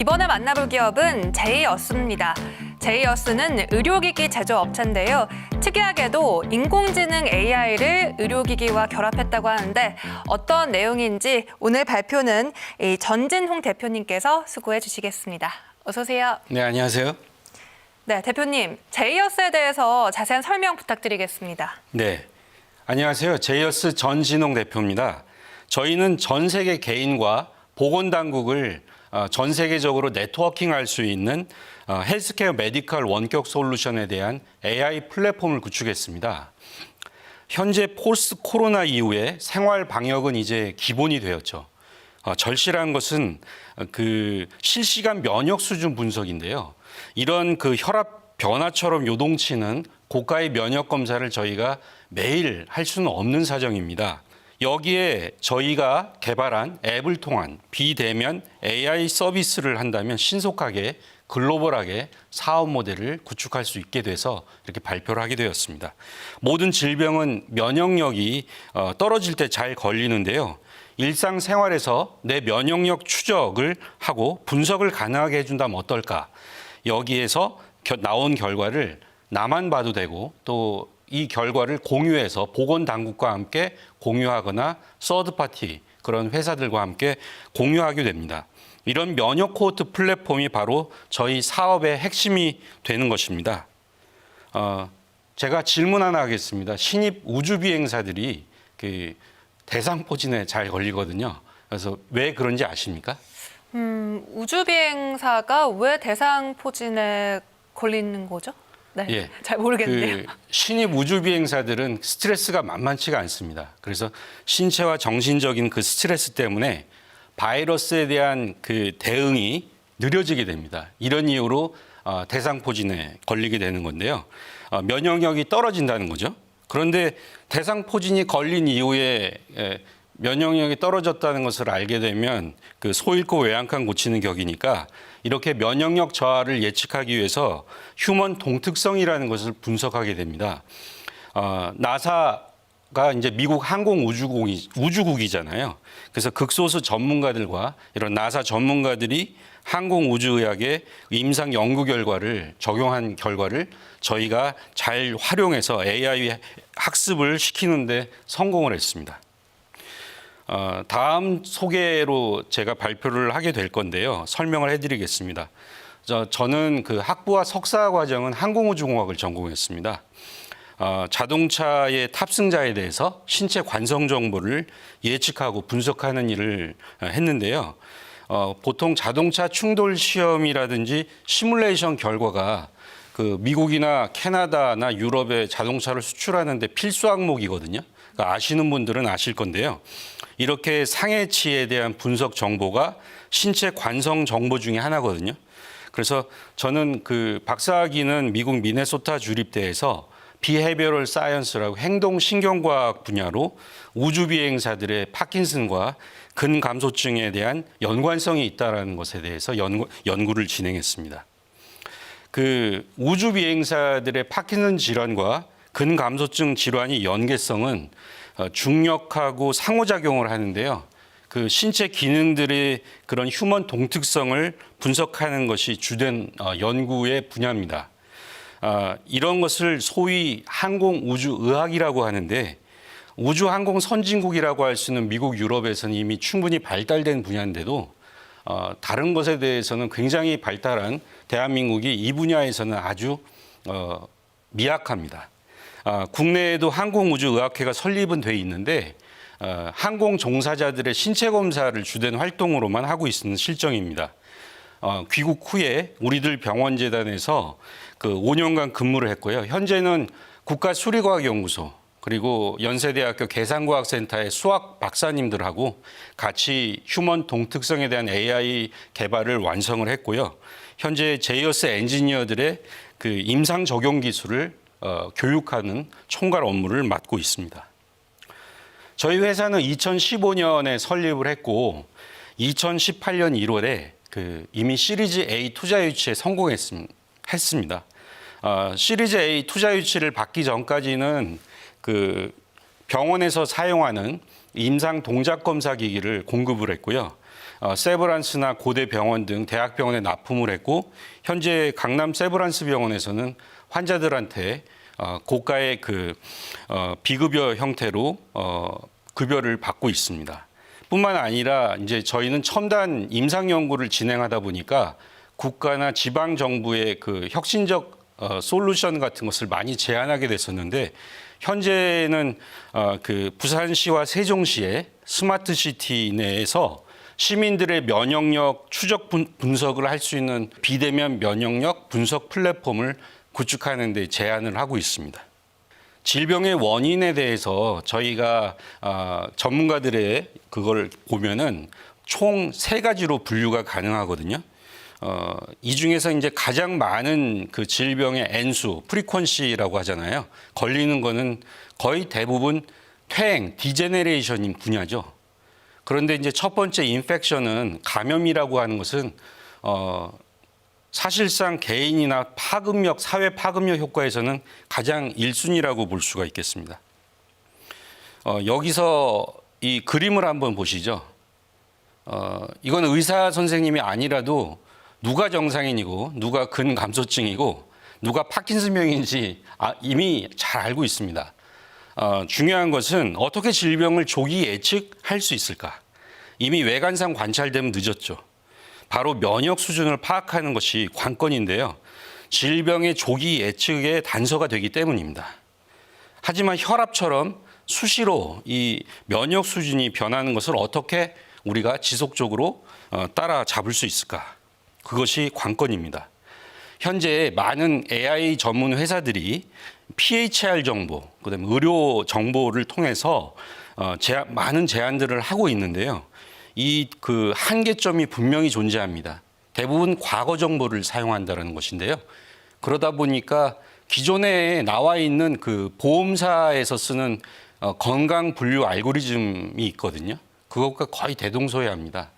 이번에 만나볼 기업은 제이어스입니다. 제이어스는 의료기기 제조업체인데요. 특이하게도 인공지능 AI를 의료기기와 결합했다고 하는데 어떤 내용인지 오늘 발표는 이 전진홍 대표님께서 수고해 주시겠습니다. 어서 오세요. 네, 안녕하세요. 네, 대표님, 제이어스에 대해서 자세한 설명 부탁드리겠습니다. 네, 안녕하세요. 제이어스 전진홍 대표입니다. 저희는 전 세계 개인과 보건당국을 전 세계적으로 네트워킹할 수 있는 헬스케어 메디컬 원격 솔루션에 대한 AI 플랫폼을 구축했습니다. 현재 포스트 코로나 이후에 생활 방역은 이제 기본이 되었죠. 절실한 것은 그 실시간 면역 수준 분석인데요. 이런 그 혈압 변화처럼 요동치는 고가의 면역 검사를 저희가 매일 할 수는 없는 사정입니다. 여기에 저희가 개발한 앱을 통한 비대면 AI 서비스를 한다면 신속하게 글로벌하게 사업 모델을 구축할 수 있게 돼서 이렇게 발표를 하게 되었습니다. 모든 질병은 면역력이 떨어질 때 잘 걸리는데요. 일상생활에서 내 면역력 추적을 하고 분석을 가능하게 해준다면 어떨까? 여기에서 나온 결과를 나만 봐도 되고 또 이 결과를 공유해서 보건당국과 함께 공유하거나 서드파티 그런 회사들과 함께 공유하게 됩니다. 이런 면역 코호트 플랫폼이 바로 저희 사업의 핵심이 되는 것입니다. 제가 질문 하나 하겠습니다. 신입 우주비행사들이 그 대상포진에 잘 걸리거든요. 그래서 왜 그런지 아십니까? 우주비행사가 왜 대상포진에 걸리는 거죠? 네, 예, 잘 모르겠네요. 신입 우주비행사들은 스트레스가 만만치가 않습니다. 그래서 신체와 정신적인 그 스트레스 때문에 바이러스에 대한 그 대응이 느려지게 됩니다. 이런 이유로 대상포진에 걸리게 되는 건데요. 면역력이 떨어진다는 거죠. 그런데 대상포진이 걸린 이후에 면역력이 떨어졌다는 것을 알게 되면 그 소 잃고 외양간 고치는 격이니까 이렇게 면역력 저하를 예측하기 위해서 휴먼 동특성이라는 것을 분석하게 됩니다. 나사가 이제 미국 우주국이잖아요. 그래서 극소수 전문가들과 이런 나사 전문가들이 항공우주의학의 임상 연구 결과를 적용한 결과를 저희가 잘 활용해서 AI 학습을 시키는데 성공을 했습니다. 다음 소개로 제가 발표를 하게 될 건데요. 설명을 해드리겠습니다. 저는 그 학부와 석사 과정은 항공우주공학을 전공했습니다. 자동차의 탑승자에 대해서 신체 관성 정보를 예측하고 분석하는 일을 했는데요. 보통 자동차 충돌 시험이라든지 시뮬레이션 결과가 그 미국이나 캐나다나 유럽에 자동차를 수출하는데 필수 항목이거든요. 그러니까 아시는 분들은 아실 건데요. 이렇게 상해치에 대한 분석 정보가 신체 관성 정보 중에 하나거든요. 그래서 저는 그 박사학위는 미국 미네소타 주립대에서 비헤비어럴 사이언스라고 행동신경과학 분야로 우주비행사들의 파킨슨과 근감소증에 대한 연관성이 있다는 것에 대해서 연구를 진행했습니다. 그 우주비행사들의 파킨슨 질환과 근감소증 질환의 연계성은 중력하고 상호작용을 하는데요. 그 신체 기능들의 그런 휴먼 동특성을 분석하는 것이 주된 연구의 분야입니다. 이런 것을 소위 항공우주의학이라고 하는데 우주항공 선진국이라고 할 수 있는 미국, 유럽에서는 이미 충분히 발달된 분야인데도 다른 것에 대해서는 굉장히 발달한 대한민국이 이 분야에서는 아주 미약합니다. 국내에도 항공우주의학회가 설립은 돼 있는데 항공 종사자들의 신체 검사를 주된 활동으로만 하고 있는 실정입니다. 귀국 후에 우리들 병원재단에서 그 5년간 근무를 했고요. 현재는 국가수리과학연구소 그리고 연세대학교 계산과학센터의 수학 박사님들하고 같이 휴먼 동특성에 대한 AI 개발을 완성을 했고요. 현재 제이어스 엔지니어들의 그 임상 적용 기술을 교육하는 총괄 업무를 맡고 있습니다. 저희 회사는 2015년에 설립을 했고 2018년 1월에 그 이미 시리즈 A 투자 유치에 성공했습니다. 시리즈 A 투자 유치를 받기 전까지는 그 병원에서 사용하는 임상 동작 검사 기기를 공급을 했고요. 세브란스나 고대 병원 등 대학병원에 납품을 했고 현재 강남 세브란스 병원에서는 환자들한테 고가의 비급여 형태로 급여를 받고 있습니다. 뿐만 아니라 이제 저희는 첨단 임상 연구를 진행하다 보니까 국가나 지방 정부의 그 혁신적 솔루션 같은 것을 많이 제안하게 됐었는데 현재는 그 부산시와 세종시의 스마트 시티 내에서 시민들의 면역력 추적 분석을 할 수 있는 비대면 면역력 분석 플랫폼을 구축하는 데 제안을 하고 있습니다. 질병의 원인에 대해서 저희가 전문가들의 그걸 보면은 총 3가지로 분류가 가능하거든요. 이 중에서 이제 가장 많은 그 질병의 N수, 프리퀀시라고 하잖아요. 걸리는 거는 거의 대부분 퇴행, 디제네레이션인 분야죠. 그런데 이제 첫 번째 인펙션은 감염이라고 하는 것은 사실상 개인이나 파급력, 사회 파급력 효과에서는 가장 1순위라고 볼 수가 있겠습니다. 여기서 이 그림을 한번 보시죠. 이건 의사 선생님이 아니라도 누가 정상인이고 누가 근감소증이고 누가 파킨슨병인지 이미 잘 알고 있습니다. 중요한 것은 어떻게 질병을 조기 예측할 수 있을까? 이미 외관상 관찰되면 늦었죠. 바로 면역 수준을 파악하는 것이 관건인데요. 질병의 조기 예측의 단서가 되기 때문입니다. 하지만 혈압처럼 수시로 이 면역 수준이 변하는 것을 어떻게 우리가 지속적으로 따라잡을 수 있을까? 그것이 관건입니다. 현재 많은 AI 전문 회사들이 PHR 정보, 그다음에 의료 정보를 통해서 많은 제안들을 하고 있는데요. 이 그 한계점이 분명히 존재합니다. 대부분 과거 정보를 사용한다는 것인데요. 그러다 보니까 기존에 나와 있는 그 보험사에서 쓰는 건강 분류 알고리즘이 있거든요. 그것과 거의 대동소이합니다.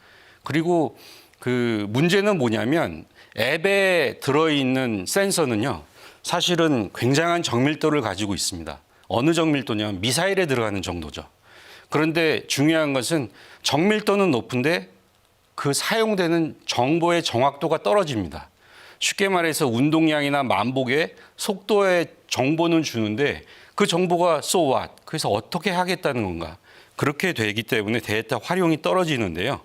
그리고 그 문제는 뭐냐면 앱에 들어있는 센서는요. 사실은 굉장한 정밀도를 가지고 있습니다. 어느 정밀도냐면 미사일에 들어가는 정도죠. 그런데 중요한 것은 정밀도는 높은데 그 사용되는 정보의 정확도가 떨어집니다. 쉽게 말해서 운동량이나 만복의 속도의 정보는 주는데 그 정보가 so what? 그래서 어떻게 하겠다는 건가? 그렇게 되기 때문에 데이터 활용이 떨어지는데요.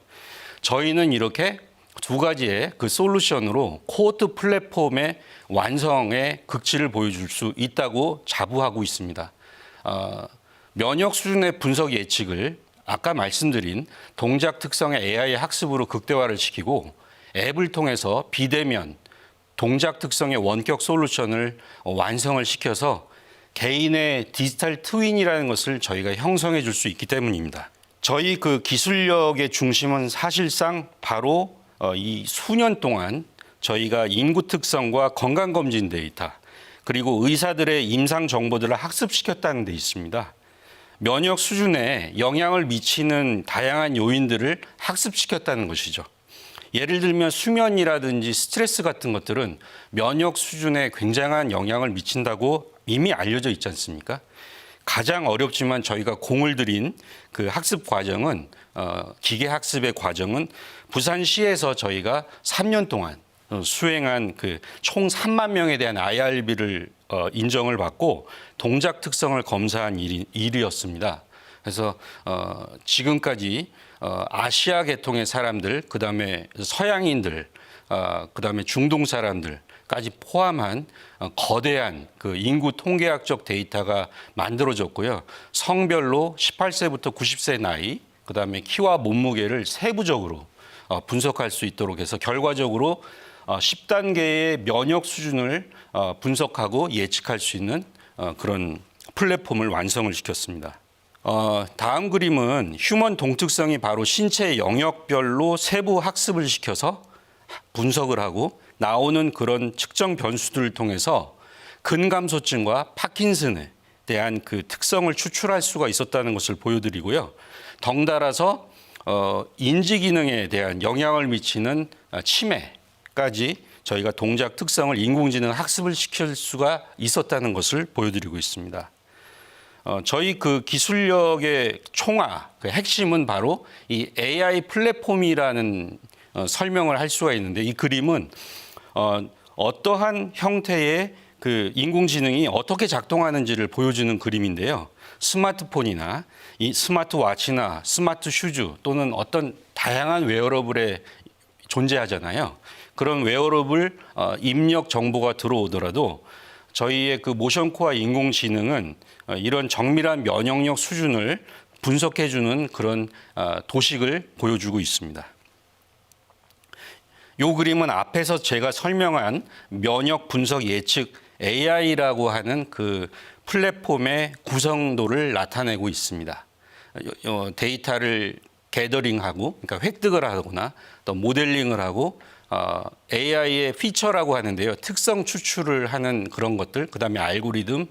저희는 이렇게 2가지의 그 솔루션으로 코어트 플랫폼의 완성의 극치를 보여줄 수 있다고 자부하고 있습니다. 면역 수준의 분석 예측을 아까 말씀드린 동작 특성의 AI 학습으로 극대화를 시키고 앱을 통해서 비대면 동작 특성의 원격 솔루션을 완성을 시켜서 개인의 디지털 트윈이라는 것을 저희가 형성해 줄 수 있기 때문입니다. 저희 그 기술력의 중심은 사실상 바로 이 수년 동안 저희가 인구 특성과 건강검진 데이터 그리고 의사들의 임상 정보들을 학습시켰다는 데 있습니다. 면역 수준에 영향을 미치는 다양한 요인들을 학습시켰다는 것이죠. 예를 들면 수면이라든지 스트레스 같은 것들은 면역 수준에 굉장한 영향을 미친다고 이미 알려져 있지 않습니까? 가장 어렵지만 저희가 공을 들인 그 학습 과정은 기계 학습의 과정은 부산시에서 저희가 3년 동안 수행한 그 총 3만 명에 대한 IRB를 인정을 받고 동작 특성을 검사한 일이었습니다. 그래서 지금까지 아시아 계통의 사람들, 그다음에 서양인들, 그다음에 중동 사람들까지 포함한 거대한 그 인구 통계학적 데이터가 만들어졌고요. 성별로 18세부터 90세 나이, 그다음에 키와 몸무게를 세부적으로 분석할 수 있도록 해서 결과적으로 10단계의 면역 수준을 분석하고 예측할 수 있는 그런 플랫폼을 완성을 시켰습니다. 다음 그림은 휴먼 동특성이 바로 신체 영역별로 세부 학습을 시켜서 분석을 하고 나오는 그런 측정 변수들을 통해서 근감소증과 파킨슨에 대한 그 특성을 추출할 수가 있었다는 것을 보여드리고요. 덩달아서 인지 기능에 대한 영향을 미치는 치매까지 저희가 동작 특성을 인공지능 학습을 시킬 수가 있었다는 것을 보여드리고 있습니다. 저희 그 기술력의 총화, 그 핵심은 바로 이 AI 플랫폼이라는 설명을 할 수가 있는데, 이 그림은 어떠한 형태의 그 인공지능이 어떻게 작동하는지를 보여주는 그림인데요. 스마트폰이나 이 스마트워치나 스마트 슈즈 또는 어떤 다양한 웨어러블에 존재하잖아요. 그런 웨어러블 입력 정보가 들어오더라도 저희의 그 모션코어 인공지능은 이런 정밀한 면역력 수준을 분석해주는 그런 도식을 보여주고 있습니다. 이 그림은 앞에서 제가 설명한 면역 분석 예측 AI라고 하는 그 플랫폼의 구성도를 나타내고 있습니다. 데이터를 게더링하고, 그러니까 획득을 하거나 또 모델링을 하고 AI의 피처라고 하는데요. 특성 추출을 하는 그런 것들, 그다음에 알고리즘,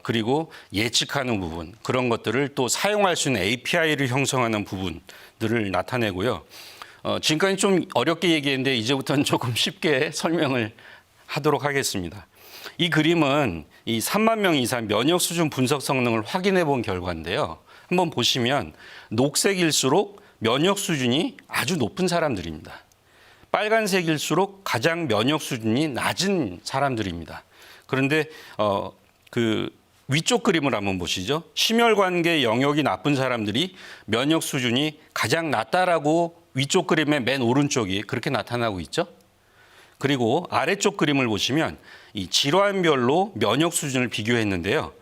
그리고 예측하는 부분, 그런 것들을 또 사용할 수 있는 API를 형성하는 부분들을 나타내고요. 지금까지 좀 어렵게 얘기했는데 이제부터는 조금 쉽게 설명을 하도록 하겠습니다. 이 그림은 이 3만 명 이상 면역 수준 분석 성능을 확인해 본 결과인데요. 한번 보시면 녹색일수록 면역 수준이 아주 높은 사람들입니다. 빨간색일수록 가장 면역 수준이 낮은 사람들입니다. 그런데 그 위쪽 그림을 한번 보시죠. 심혈관계 영역이 나쁜 사람들이 면역 수준이 가장 낮다라고 위쪽 그림의 맨 오른쪽이 그렇게 나타나고 있죠. 그리고 아래쪽 그림을 보시면 이 질환별로 면역 수준을 비교했는데요.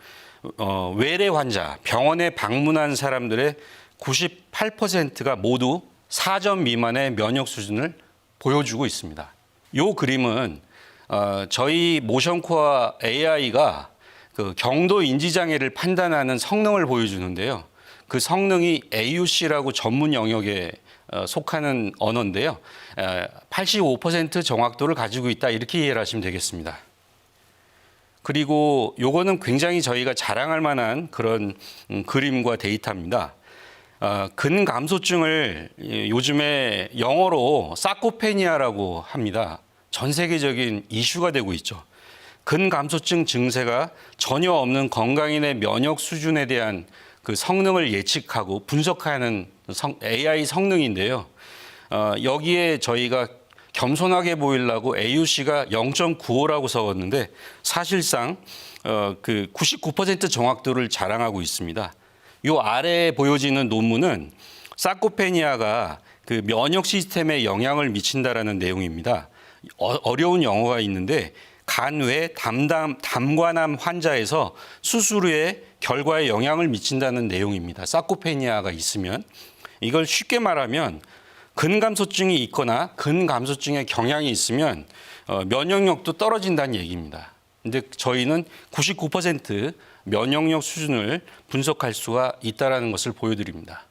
외래 환자, 병원에 방문한 사람들의 98%가 모두 4점 미만의 면역 수준을 보여주고 있습니다. 이 그림은 저희 모션코어 AI가 그 경도 인지 장애를 판단하는 성능을 보여주는데요. 그 성능이 AUC라고 전문 영역에 속하는 언어인데요. 85% 정확도를 가지고 있다, 이렇게 이해를 하시면 되겠습니다. 그리고 요거는 굉장히 저희가 자랑할 만한 그런 그림과 데이터입니다. 근감소증을 요즘에 영어로 사코페니아라고 합니다. 전 세계적인 이슈가 되고 있죠. 근감소증 증세가 전혀 없는 건강인의 면역 수준에 대한 그 성능을 예측하고 분석하는 AI 성능인데요. 여기에 저희가 겸손하게 보이려고 AUC가 0.95라고 적었는데 사실상 그 99% 정확도를 자랑하고 있습니다. 이 아래에 보여지는 논문은 사코페니아가 그 면역 시스템에 영향을 미친다라는 내용입니다. 어려운 영어가 있는데 간외 담관암 환자에서 수술 후에 결과에 영향을 미친다는 내용입니다. 사코페니아가 있으면 이걸 쉽게 말하면 근감소증이 있거나 근감소증의 경향이 있으면 면역력도 떨어진다는 얘기입니다. 근데 저희는 99% 면역력 수준을 분석할 수가 있다는 것을 보여드립니다.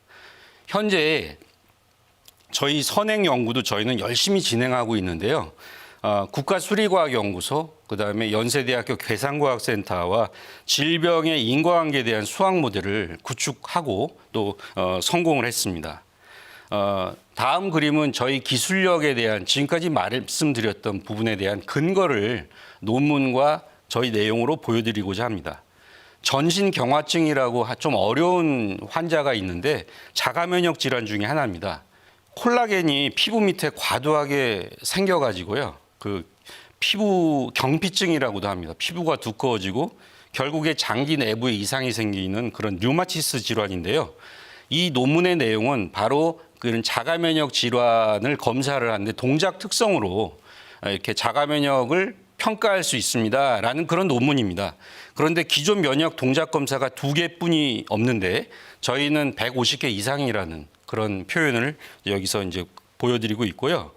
현재 저희 선행 연구도 저희는 열심히 진행하고 있는데요. 국가수리과학연구소, 그다음에 연세대학교 괴상과학센터와 질병의 인과관계에 대한 수학 모델을 구축하고 또 성공을 했습니다. 다음 그림은 저희 기술력에 대한 지금까지 말씀드렸던 부분에 대한 근거를 논문과 저희 내용으로 보여드리고자 합니다. 전신경화증이라고 좀 어려운 환자가 있는데 자가면역 질환 중에 하나입니다. 콜라겐이 피부 밑에 과도하게 생겨가지고요. 그 피부 경피증이라고도 합니다. 피부가 두꺼워지고 결국에 장기 내부에 이상이 생기는 그런 류마티스 질환인데요. 이 논문의 내용은 바로 그런 자가면역 질환을 검사를 하는데 동작 특성으로 이렇게 자가면역을 평가할 수 있습니다라는 그런 논문입니다. 그런데 기존 면역 동작 검사가 2개뿐이 없는데 저희는 150개 이상이라는 그런 표현을 여기서 이제 보여드리고 있고요.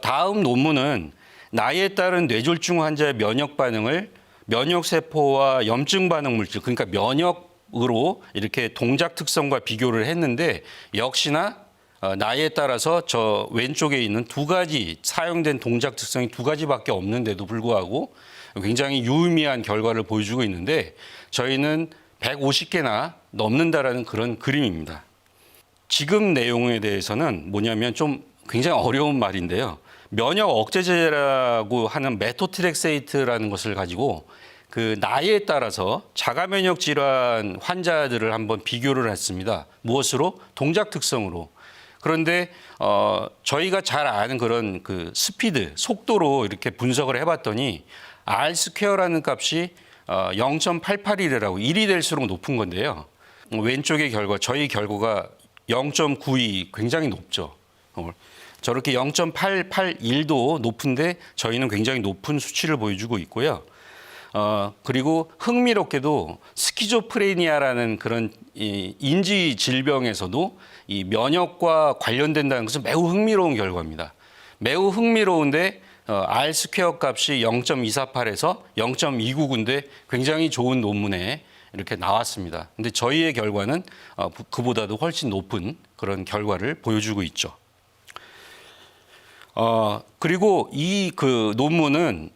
다음 논문은 나이에 따른 뇌졸중 환자의 면역 반응을 면역세포와 염증 반응 물질, 그러니까 면역으로 이렇게 동작 특성과 비교를 했는데 역시나 나이에 따라서 저 왼쪽에 있는 2가지 사용된 동작 특성이 2가지밖에 없는데도 불구하고 굉장히 유의미한 결과를 보여주고 있는데 저희는 150개나 넘는다라는 그런 그림입니다. 지금 내용에 대해서는 뭐냐면 좀 굉장히 어려운 말인데요. 면역 억제제라고 하는 메토트렉세이트라는 것을 가지고 그 나이에 따라서 자가 면역 질환 환자들을 한번 비교를 했습니다. 무엇으로? 동작 특성으로. 그런데 저희가 잘 아는 그런 그 스피드, 속도로 이렇게 분석을 해봤더니 R 스퀘어라는 값이 0.881이라고 1이 될수록 높은 건데요. 왼쪽의 결과, 저희 결과가 0.92 굉장히 높죠. 저렇게 0.881도 높은데 저희는 굉장히 높은 수치를 보여주고 있고요. 그리고 흥미롭게도 스키조프레니아라는 그런 이 인지 질병에서도 이 면역과 관련된다는 것은 매우 흥미로운 결과입니다. 매우 흥미로운데 R 스퀘어 값이 0.248에서 0.299인데 굉장히 좋은 논문에 이렇게 나왔습니다. 근데 저희의 결과는 그보다도 훨씬 높은 그런 결과를 보여주고 있죠. 그리고 이 그 논문은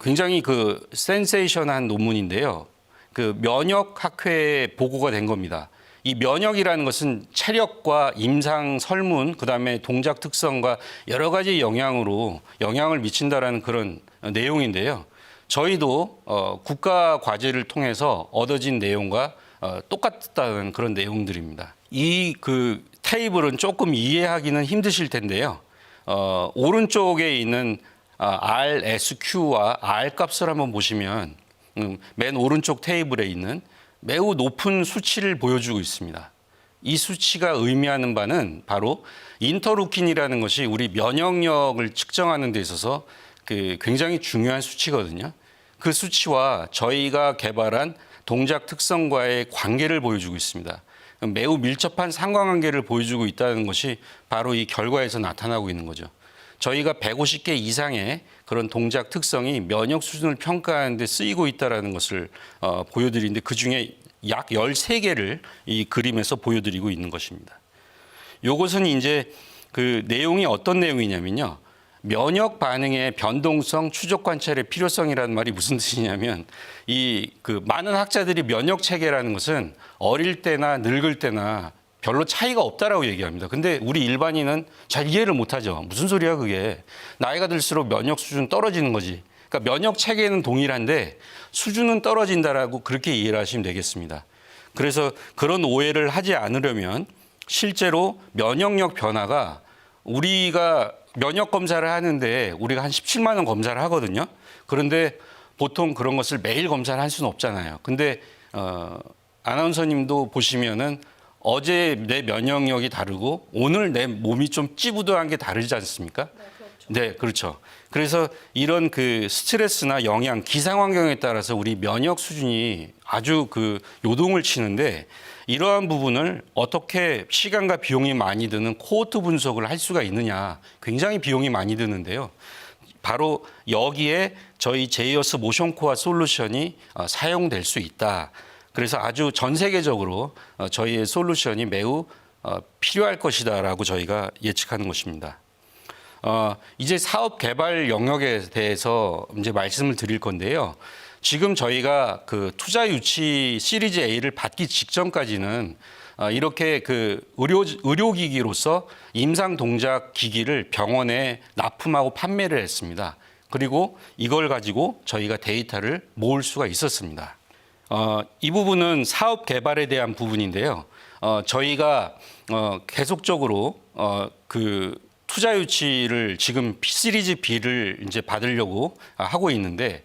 굉장히 그 센세이션한 논문인데요. 그 면역학회에 보고가 된 겁니다. 이 면역이라는 것은 체력과 임상 설문, 그다음에 동작 특성과 여러 가지 영향을 미친다라는 그런 내용인데요. 저희도 국가 과제를 통해서 얻어진 내용과 똑같다는 그런 내용들입니다. 이 그 테이블은 조금 이해하기는 힘드실 텐데요. 오른쪽에 있는 RSQ와 R 값을 한번 보시면 맨 오른쪽 테이블에 있는 매우 높은 수치를 보여주고 있습니다. 이 수치가 의미하는 바는 바로 인터루킨이라는 것이 우리 면역력을 측정하는 데 있어서 그 굉장히 중요한 수치거든요. 그 수치와 저희가 개발한 동작 특성과의 관계를 보여주고 있습니다. 매우 밀접한 상관관계를 보여주고 있다는 것이 바로 이 결과에서 나타나고 있는 거죠. 저희가 150개 이상의 그런 동작 특성이 면역 수준을 평가하는 데 쓰이고 있다는 것을 보여드리는데 그중에 약 13개를 이 그림에서 보여드리고 있는 것입니다. 이것은 이제 그 내용이 어떤 내용이냐면요. 면역 반응의 변동성 추적 관찰의 필요성이라는 말이 무슨 뜻이냐면 이 그 많은 학자들이 면역 체계라는 것은 어릴 때나 늙을 때나 별로 차이가 없다라고 얘기합니다. 근데 우리 일반인은 잘 이해를 못하죠. 무슨 소리야 그게. 나이가 들수록 면역 수준 떨어지는 거지. 그러니까 면역 체계는 동일한데 수준은 떨어진다라고 그렇게 이해를 하시면 되겠습니다. 그래서 그런 오해를 하지 않으려면 실제로 면역력 변화가 우리가 면역 검사를 하는데 우리가 한 17만 원 검사를 하거든요. 그런데 보통 그런 것을 매일 검사를 할 수는 없잖아요. 근데 아나운서님도 보시면은 어제 내 면역력이 다르고 오늘 내 몸이 좀 찌부드한 게 다르지 않습니까? 네, 그렇죠. 그래서 이런 그 스트레스나 영양, 기상 환경에 따라서 우리 면역 수준이 아주 그 요동을 치는데 이러한 부분을 어떻게 시간과 비용이 많이 드는 코호트 분석을 할 수가 있느냐. 굉장히 비용이 많이 드는데요. 바로 여기에 저희 제이어스 모션 코어 솔루션이 사용될 수 있다. 그래서 아주 전 세계적으로 저희의 솔루션이 매우 필요할 것이다라고 저희가 예측하는 것입니다. 이제 사업 개발 영역에 대해서 이제 말씀을 드릴 건데요. 지금 저희가 그 투자 유치 시리즈 A를 받기 직전까지는 이렇게 그 의료기기로서 임상 동작 기기를 병원에 납품하고 판매를 했습니다. 그리고 이걸 가지고 저희가 데이터를 모을 수가 있었습니다. 이 부분은 사업 개발에 대한 부분인데요. 저희가 계속적으로 그 투자 유치를 지금 시리즈 B를 이제 받으려고 하고 있는데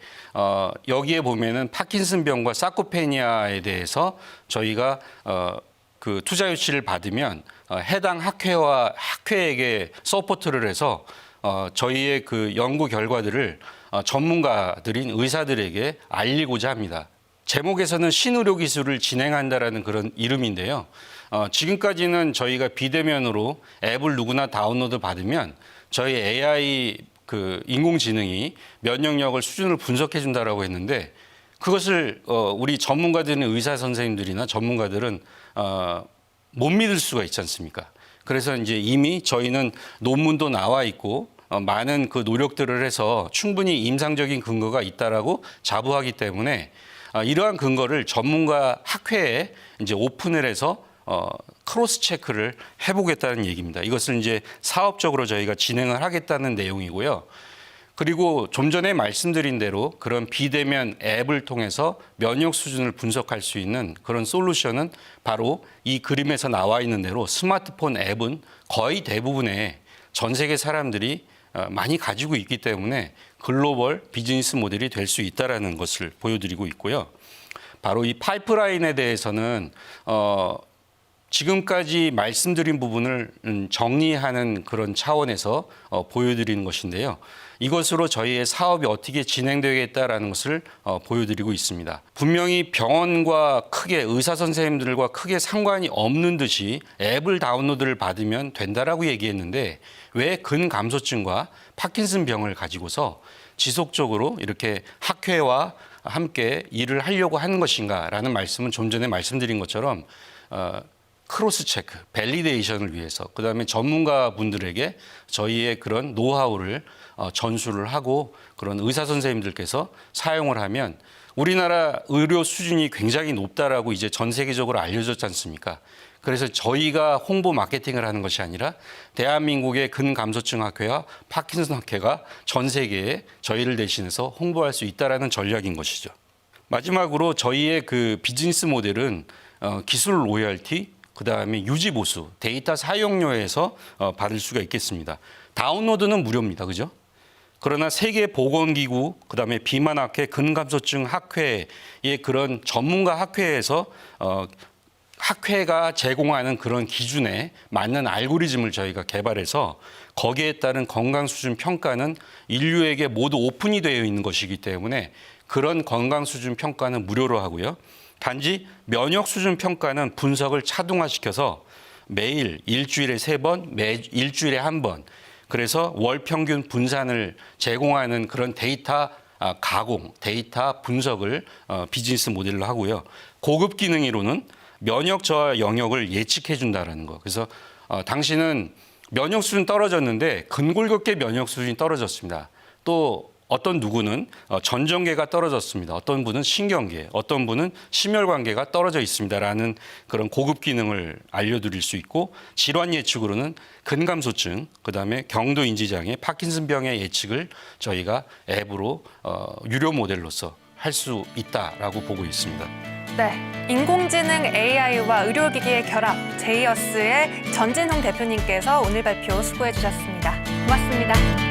여기에 보면은 파킨슨병과 사코페니아에 대해서 저희가 그 투자 유치를 받으면 해당 학회와 학회에게 서포트를 해서 저희의 그 연구 결과들을 전문가들인 의사들에게 알리고자 합니다. 제목에서는 신의료 기술을 진행한다라는 그런 이름인데요. 지금까지는 저희가 비대면으로 앱을 누구나 다운로드 받으면 저희 AI 그 인공지능이 면역력을 수준을 분석해 준다라고 했는데 그것을 우리 전문가들인 의사 선생님들이나 전문가들은 못 믿을 수가 있지 않습니까? 그래서 이제 이미 저희는 논문도 나와 있고 많은 그 노력들을 해서 충분히 임상적인 근거가 있다라고 자부하기 때문에 이러한 근거를 전문가 학회에 이제 오픈을 해서 크로스 체크를 해보겠다는 얘기입니다. 이것을 이제 사업적으로 저희가 진행을 하겠다는 내용이고요. 그리고 좀 전에 말씀드린 대로 그런 비대면 앱을 통해서 면역 수준을 분석할 수 있는 그런 솔루션은 바로 이 그림에서 나와 있는 대로 스마트폰 앱은 거의 대부분의 전 세계 사람들이 많이 가지고 있기 때문에 글로벌 비즈니스 모델이 될 수 있다는 것을 보여드리고 있고요. 바로 이 파이프라인에 대해서는 지금까지 말씀드린 부분을 정리하는 그런 차원에서 보여드리는 것인데요. 이것으로 저희의 사업이 어떻게 진행되겠다라는 것을 보여드리고 있습니다. 분명히 병원과 크게 의사 선생님들과 크게 상관이 없는 듯이 앱을 다운로드를 받으면 된다라고 얘기했는데 왜 근감소증과 파킨슨 병을 가지고서 지속적으로 이렇게 학회와 함께 일을 하려고 하는 것인가라는 말씀은 좀 전에 말씀드린 것처럼 크로스 체크, 밸리데이션을 위해서 그다음에 전문가 분들에게 저희의 그런 노하우를 전수를 하고 그런 의사 선생님들께서 사용을 하면 우리나라 의료 수준이 굉장히 높다라고 이제 전 세계적으로 알려졌지 않습니까? 그래서 저희가 홍보 마케팅을 하는 것이 아니라 대한민국의 근감소증 학회와 파킨슨 학회가 전 세계에 저희를 대신해서 홍보할 수 있다라는 전략인 것이죠. 마지막으로 저희의 그 비즈니스 모델은 기술 로열티, 그다음에 유지 보수, 데이터 사용료에서 받을 수가 있겠습니다. 다운로드는 무료입니다. 그죠? 그러나 세계보건기구, 그다음에 비만학회, 근감소증 학회의 그런 전문가 학회에서 학회가 제공하는 그런 기준에 맞는 알고리즘을 저희가 개발해서 거기에 따른 건강 수준 평가는 인류에게 모두 오픈이 되어 있는 것이기 때문에 그런 건강 수준 평가는 무료로 하고요. 단지 면역 수준 평가는 분석을 차등화시켜서 매일 일주일에 3번, 일주일에 1번 그래서 월 평균 분산을 제공하는 그런 데이터 가공, 데이터 분석을 비즈니스 모델로 하고요. 고급 기능으로는 면역 저하 영역을 예측해 준다는 거. 그래서 당신은 면역 수준 떨어졌는데 근골격계 면역 수준이 떨어졌습니다. 또 어떤 누구는 전정계가 떨어졌습니다. 어떤 분은 신경계, 어떤 분은 심혈관계가 떨어져 있습니다라는 그런 고급 기능을 알려드릴 수 있고 질환 예측으로는 근감소증, 그다음에 경도인지장애, 파킨슨병의 예측을 저희가 앱으로 유료 모델로서 할 수 있다라고 보고 있습니다. 네, 인공지능 AI와 의료기기의 결합, 제이어스의 전진홍 대표님께서 오늘 발표 수고해 주셨습니다. 고맙습니다.